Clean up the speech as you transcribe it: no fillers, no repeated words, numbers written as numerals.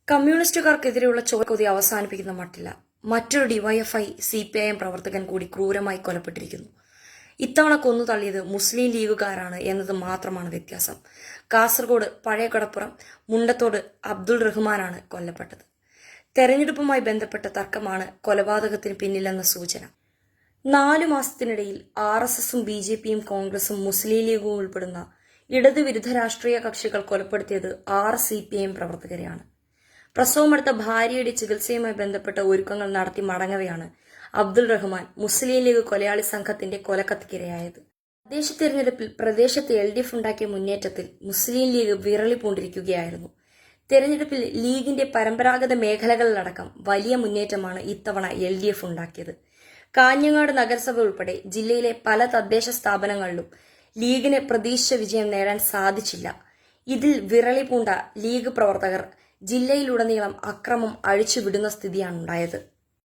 കമ്മ്യൂണിസ്റ്റുകാർക്കെതിരെയുള്ള ചോരക്കൊതി അവസാനിപ്പിക്കുന്ന മട്ടില്ല. മറ്റൊരു DYFI CPIM പ്രവർത്തകൻ കൂടി ക്രൂരമായി കൊലപ്പെട്ടിരിക്കുന്നു. ഇത്തവണ കൊന്നു തള്ളിയത് മുസ്ലിം ലീഗുകാരാണ് എന്നത് മാത്രമാണ് വ്യത്യാസം. കാസർഗോഡ് പഴയകടപ്പുറം മുണ്ടത്തോട് അബ്ദുൾ റഹ്മാനാണ് കൊല്ലപ്പെട്ടത്. തെരഞ്ഞെടുപ്പുമായി ബന്ധപ്പെട്ട തർക്കമാണ് കൊലപാതകത്തിന് പിന്നിലെന്ന സൂചന. 4 മാസത്തിനിടയിൽ RSSും BJPയും കോൺഗ്രസും മുസ്ലിം ലീഗും ഉൾപ്പെടുന്ന ഇടതുവിരുദ്ധ രാഷ്ട്രീയ കക്ഷികൾ കൊലപ്പെടുത്തിയത് 6 CPIM പ്രവർത്തകരെയാണ്. പ്രസവമെടുത്ത ഭാര്യയുടെ ചികിത്സയുമായി ബന്ധപ്പെട്ട ഒരുക്കങ്ങൾ നടത്തി മടങ്ങവെയാണ് അബ്ദുൾ റഹ്മാൻ മുസ്ലിം ലീഗ് കൊലയാളി സംഘത്തിന്റെ കൊലക്കത്തിക്കിരയായത്. തദ്ദേശ തെരഞ്ഞെടുപ്പിൽ പ്രദേശത്ത് LDF ഉണ്ടാക്കിയ മുന്നേറ്റത്തിൽ മുസ്ലിം ലീഗ് വിറളി പൂണ്ടിരിക്കുകയായിരുന്നു. തെരഞ്ഞെടുപ്പിൽ ലീഗിന്റെ പരമ്പരാഗത മേഖലകളിലടക്കം വലിയ മുന്നേറ്റമാണ് ഇത്തവണ LDF ഉണ്ടാക്കിയത്. കാഞ്ഞങ്ങാട് നഗരസഭ ഉൾപ്പെടെ ജില്ലയിലെ പല തദ്ദേശ സ്ഥാപനങ്ങളിലും ലീഗിന് പ്രതീക്ഷിച്ച വിജയം നേടാൻ സാധിച്ചില്ല. ഇതിൽ വിറളി പൂണ്ട ലീഗ് പ്രവർത്തകർ ജില്ലയിലുടനീളം അക്രമം അഴിച്ചുവിടുന്ന സ്ഥിതിയാണുണ്ടായത്.